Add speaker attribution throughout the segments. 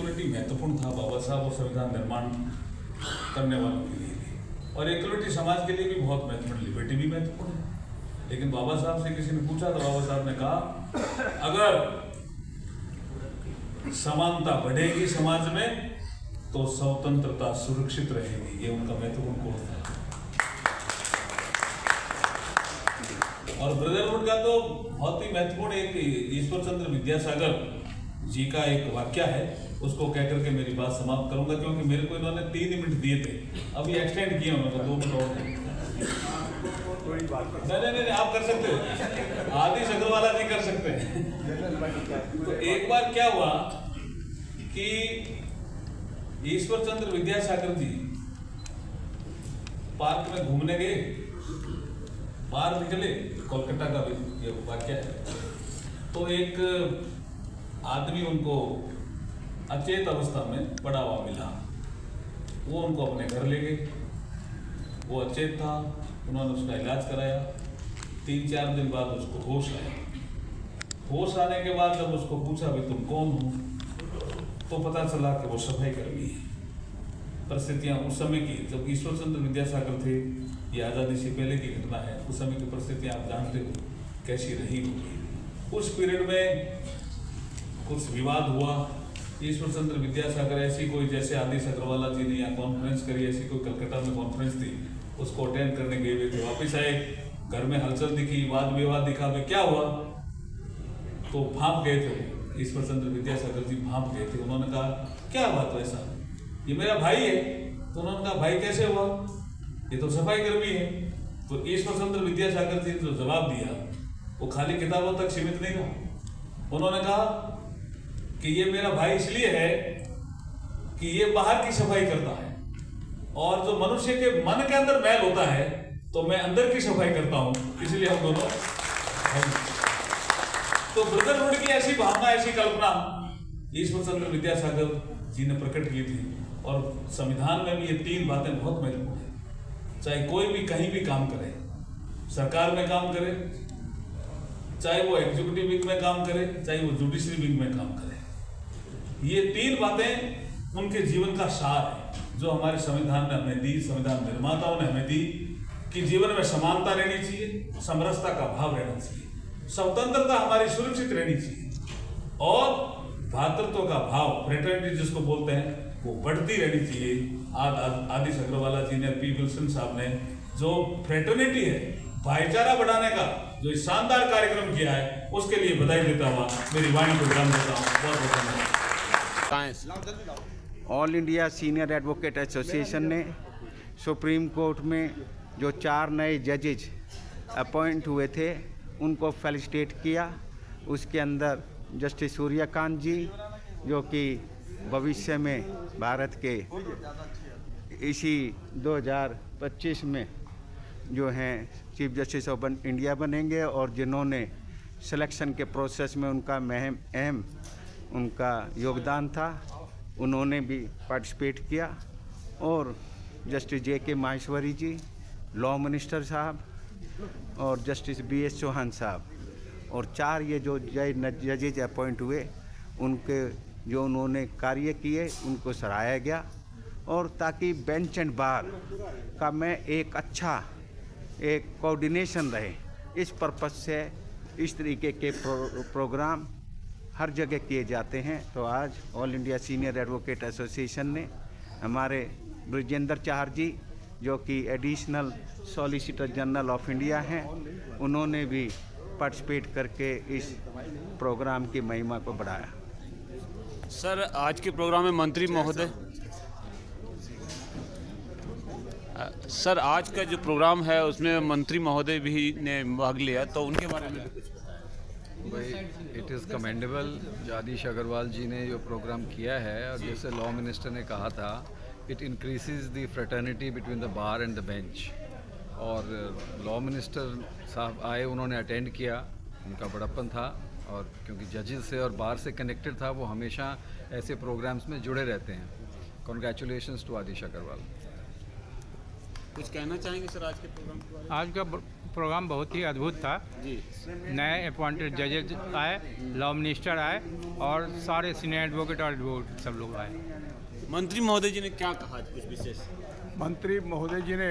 Speaker 1: Equality महत्वपूर्ण था बाबा साहब और संविधान निर्माण करने वालों के लिए भी, और इक्वलिटी समाज के लिए भी बहुत महत्वपूर्ण, लिबर्टी भी महत्वपूर्ण है। लेकिन बाबा साहब से किसी ने पूछा तो बाबा साहब ने कहा अगर समानता बढ़ेगी समाज में तो स्वतंत्रता सुरक्षित रहेगी। ये उनका महत्वपूर्ण कोर्स था। और ब्रदरहुड का तो बहुत ही महत्वपूर्ण एक ईश्वर चंद्र विद्यासागर जी का एक वाक्य है, उसको कहकर के मेरी बात समाप्त करूंगा, क्योंकि मेरे को इन्होंने 3 मिनट दिए थे, अभी एक्सटेंड किया उन्होंने 2 मिनट और। नहीं, आप कर सकते हो, आदि अग्रवाला जी कर सकते हैं। तो एक बार क्या हुआ कि ईश्वर चंद्र विद्यासागर जी पार्क में घूमने गए, बाहर निकले, कोलकाता का भी ये वाक्य है, तो एक आदमी उनको अचेत अवस्था में पड़ा हुआ मिला। वो उनको अपने घर ले गए। वो अचेत था, उन्होंने उसका इलाज कराया। 3-4 दिन बाद उसको होश आया। होश आने के बाद जब उसको पूछा भाई तुम कौन हो, तो पता चला कि वो सफाई कर्मी है। परिस्थितियाँ उस समय की, जब ईश्वर चंद्र विद्यासागर थे, ये आज़ादी से पहले की घटना है, उस समय की परिस्थितियाँ आप जानते हो कैसी रही होगी। उस पीरियड में कुछ विवाद हुआ। ईश्वर चंद्र विद्यासागर ऐसी कोई, जैसे आदि अग्रवाला जी ने यहाँ कॉन्फ्रेंस करी, ऐसी कोई कलकत्ता में कॉन्फ्रेंस थी, उसको अटेंड करने गए हुए थे। वापिस आए, घर में हलचल दिखी, वाद विवाद दिखा, भाई क्या हुआ, तो भाप गए थे ईश्वर चंद्र विद्यासागर जी, भाप गए थे। उन्होंने कहा क्या बात है ऐसा, ये मेरा भाई है। तो उन्होंने कहा भाई कैसे हुआ, ये तो सफाई कर्मी है। तो ईश्वर चंद्र विद्यासागर जी ने जो जवाब दिया वो खाली किताबों तक सीमित नहीं रहा। उन्होंने कहा कि ये मेरा भाई इसलिए है कि ये बाहर की सफाई करता है, और जो मनुष्य के मन के अंदर मैल होता है तो मैं अंदर की सफाई करता हूं, इसलिए हम दोनों। तो ब्रदरहुड की ऐसी भावना, ऐसी कल्पना ईश्वर चंद्र विद्यासागर जी ने प्रकट की थी। और संविधान में भी ये 3 बातें बहुत महत्वपूर्ण है। चाहे कोई भी कहीं भी काम करे, सरकार में काम करे, चाहे वो एग्जीक्यूटिव विंग में काम करे, चाहे वो जुडिशरी विंग में काम करे, ये 3 बातें उनके जीवन का सार है जो हमारे संविधान ने हमें दी, संविधान निर्माताओं ने हमें दी, कि जीवन में समानता रहनी चाहिए, समरसता का भाव रहना चाहिए, स्वतंत्रता हमारी सुरक्षित रहनी चाहिए, और भ्रातृत्व का भाव, फ्रेटर्निटी जिसको बोलते हैं, वो बढ़ती रहनी चाहिए। आदि अग्रवाला जी ने, पी विल्सन साहब ने जो फ्रेटर्निटी है, भाईचारा बढ़ाने का जो शानदार कार्यक्रम किया है, उसके लिए बधाई देता हुआ मेरी वाणी को विराम देता हूँ। बहुत बहुत धन्यवाद।
Speaker 2: All India senior advocate association ने सुप्रीम कोर्ट में जो 4 नए जजेज अपॉइंट हुए थे उनको फेलिसिटेट किया। उसके अंदर जस्टिस सूर्यकांत जी, जो कि भविष्य में भारत के इसी 2025 में जो हैं चीफ जस्टिस ऑफ इंडिया बनेंगे, और जिन्होंने सिलेक्शन के प्रोसेस में उनका अहम उनका योगदान था, उन्होंने भी पार्टिसिपेट किया। और जस्टिस JK माहेश्वरी जी, लॉ मिनिस्टर साहब, और जस्टिस BS चौहान साहब, और 4 ये जो जजेज अपॉइंट हुए, उनके जो उन्होंने कार्य किए उनको सराहाया गया। और ताकि बेंच एंड बार का में एक अच्छा एक कोऑर्डिनेशन रहे, इस पर्पस से इस तरीके के प्रोग्राम हर जगह किए जाते हैं। तो आज all India senior advocate association ने हमारे ब्रजेंद्र चाहर जी, जो कि additional solicitor general of India हैं, उन्होंने भी पार्टिसिपेट करके इस प्रोग्राम की महिमा को बढ़ाया।
Speaker 3: सर, आज के प्रोग्राम में मंत्री महोदय, सर आज का जो प्रोग्राम है उसमें मंत्री महोदय भी ने भाग लिया, तो उनके बारे में कुछ
Speaker 4: भाई, इट इज़ कमेंडेबल जो आदिश अग्रवाल जी ने जो प्रोग्राम किया है, और जैसे लॉ मिनिस्टर ने कहा था, it increases the fraternity between the bar and the bench. और लॉ मिनिस्टर साहब आए, उन्होंने अटेंड किया, उनका बड़प्पन था, और क्योंकि जजेस से और बार से कनेक्टेड था, वो हमेशा ऐसे प्रोग्राम्स में जुड़े रहते हैं। कॉन्ग्रेचुलेशंस टू आदिश अग्रवाल।
Speaker 3: कुछ कहना चाहेंगे सर आज के प्रोग्राम के बारे में?
Speaker 5: आज का प्रोग्राम बहुत ही अद्भुत था।
Speaker 3: जी,
Speaker 5: नए अपॉइंटेड जजेज आए, लॉ मिनिस्टर आए और सारे सीनियर एडवोकेट और एडवोकेट सब लोग आए।
Speaker 3: मंत्री महोदय जी ने क्या कहा आज कुछ विशेष?
Speaker 6: मंत्री महोदय जी ने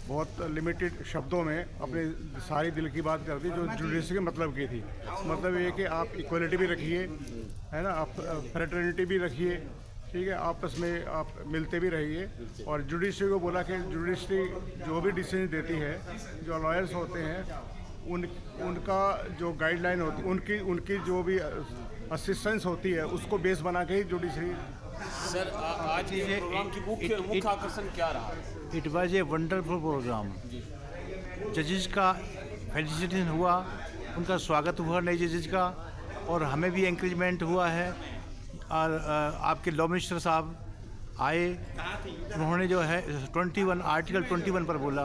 Speaker 6: बहुत लिमिटेड शब्दों में अपने सारी दिल की बात कर दी, जो जुडिशरी के मतलब की थी। मतलब ये कि आप इक्वलिटी भी रखिए, है ना, आप फ्रेटर्निटी भी रखिए, ठीक है, आपस में आप मिलते भी रहिए। और जुडिशरी को बोला कि जुडिशरी जो भी डिसीजन देती है, जो लॉयर्स होते हैं उनका जो गाइडलाइन होती है, उनकी जो भी असिस्टेंस होती है, उसको बेस बना के ही जुडिशरी।
Speaker 3: सर आज के प्रोग्राम की मुख्य आकर्षण क्या रहा?
Speaker 7: It was a wonderful programme. जजेस का फेलिसिटेशन हुआ, उनका स्वागत हुआ नए जजेस का, और हमें भी एंकरेजमेंट हुआ है। और आपके लॉ मिनिस्टर साहब आए, उन्होंने जो है 21 आर्टिकल 21 पर बोला,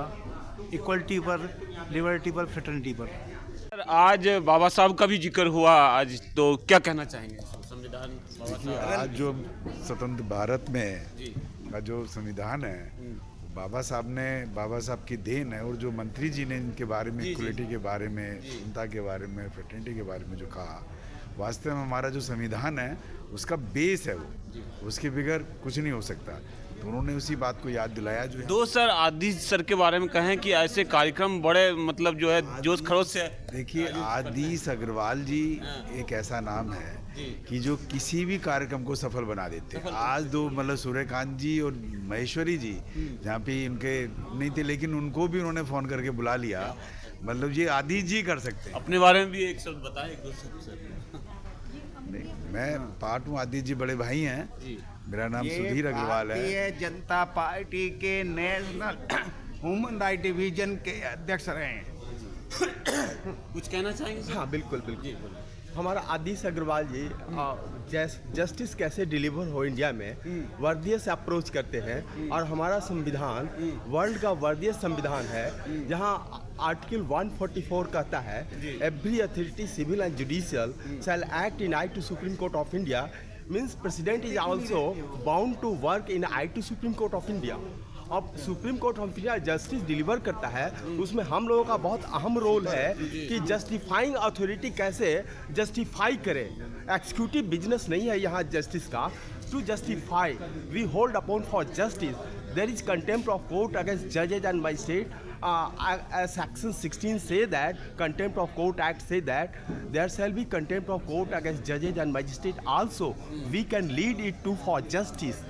Speaker 7: इक्वलिटी पर, लिबर्टी पर, फ्रेटर्निटी पर।
Speaker 3: सर आज बाबा साहब का भी जिक्र हुआ आज, तो क्या कहना चाहेंगे? संविधान बाबा साहब
Speaker 8: आज जो स्वतंत्र भारत में का जो संविधान है, बाबा साहब की देन है। और जो मंत्री जी ने इनके बारे में, इक्वलिटी के बारे में, समता के बारे में, फ्रेटर्निटी के बारे में जो कहा, वास्तव में हमारा जो संविधान है उसका बेस है वो, उसके बगैर कुछ नहीं हो सकता। तो उन्होंने उसी बात को याद दिलाया। जो
Speaker 3: दो सर आदि सर के बारे में कहें कि ऐसे कार्यक्रम बड़े मतलब जो है जोश खरोश से।
Speaker 8: देखिए, आदिश अग्रवाल जी एक ऐसा नाम है कि जो किसी भी कार्यक्रम को सफल बना देते हैं। आज दो मतलब सूर्यकांत जी और महेश्वरी जी जहाँ पे उनके नहीं थे, लेकिन उनको भी उन्होंने फ़ोन करके बुला लिया। मतलब ये आदिश जी कर सकते हैं।
Speaker 3: अपने बारे में भी एक शब्द बताएं, एक दो शब्द सर।
Speaker 8: नहीं, मैं पार्ट हूँ, आदिश जी बड़े भाई हैं। मेरा नाम सुधीर अग्रवाल है।
Speaker 2: भारतीय जनता पार्टी के नेशनल ह्यूमन राइट डिवीजन के अध्यक्ष रहे हैं।
Speaker 3: कुछ कहना चाहेंगे सर?
Speaker 9: हाँ बिल्कुल बिल्कुल। हमारा आदिश अग्रवाल जी जस्टिस कैसे डिलीवर हो इंडिया में वर्दियत से अप्रोच करते हैं। और हमारा संविधान वर्ल्ड का वर्दियत संविधान है, जहाँ आर्टिकल 144 कहता है every authority civil and judicial shall act in aid to supreme court of India. Means president is also bound to work in aid to supreme court of India. अब supreme court of India justice deliver करता है, उसमें हम लोगों का बहुत अहम role है कि जस्टिफाइंग अथॉरिटी कैसे जस्टिफाई करे। एक्सिक्यूटिव बिजनेस नहीं है यहाँ जस्टिस का। To justify we hold upon for justice there is contempt of court against जजेज and magistrate. Section 16 say that Contempt of Court Act say that there shall be contempt of court against judges and magistrate also. We can lead it to for justice.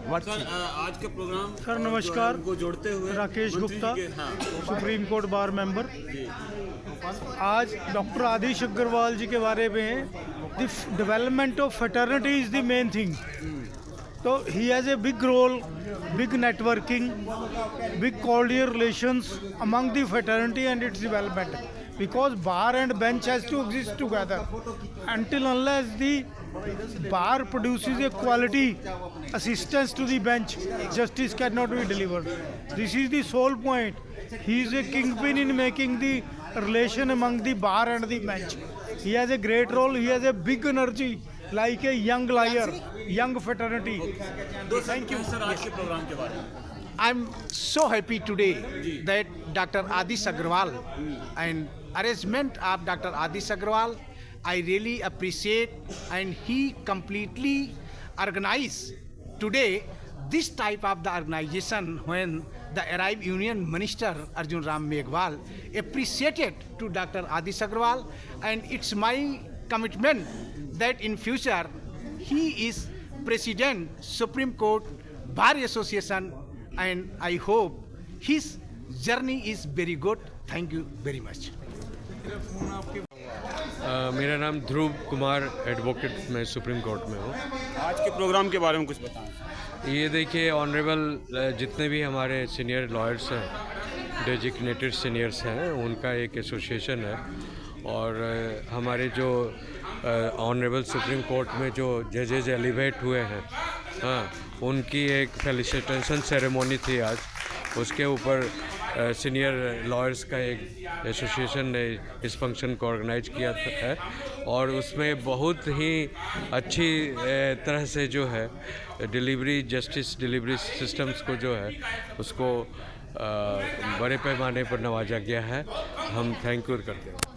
Speaker 3: Sir आज के programme
Speaker 10: sir नमस्कार,
Speaker 3: को जोड़ते हुए
Speaker 10: Rakesh Gupta, supreme court bar member. आज doctor Adish Agarwal ji के बारे में the development of fraternity is the main thing. तो he has a big role, big networking, big cordial relations among the fraternity and its development, because bar and bench has to exist together. Until unless the bar produces a quality assistance to the bench, justice cannot be delivered. This is the sole point. He is a kingpin in making the relation among the bar and the bench. He has a great role. He has a big energy, like a young liar, young fraternity.
Speaker 3: Thank you sir आज के programme के बारे में।
Speaker 7: I'm so happy today that Dr. Adish Agrawal and arrangement of Dr. Adish Agrawal, I really appreciate, and he completely organized today this type of the organization when the arrived Union Minister Arjun Ram Meghwal appreciated to Dr. Adish Agrawal, and it's my commitment that in future he is President Supreme Court Bar Association, and I hope his journey is very good. Thank you very much.
Speaker 11: मेरा नाम ध्रुव Kumar advocate, मैं supreme court में हूँ।
Speaker 3: आज के programme के बारे में कुछ बताएं।
Speaker 11: ये देखिए, ऑनरेबल जितने भी हमारे सीनियर लॉयर्स हैं, डेजिग्नेटेड सीनियर्स हैं, उनका एक एसोसिएशन है। और हमारे जो ऑनरेबल सुप्रीम कोर्ट में जो जजेज एलिवेट हुए हैं, हाँ, उनकी एक फेलिसिटेशन सेरेमनी थी आज। उसके ऊपर सीनियर लॉयर्स का एक एसोसिएशन ने इस फंक्शन को ऑर्गेनाइज किया है और उसमें बहुत ही अच्छी तरह से जो है जस्टिस डिलीवरी सिस्टम्स को जो है उसको बड़े पैमाने पर नवाजा गया है। हम थैंक यू करते हैं।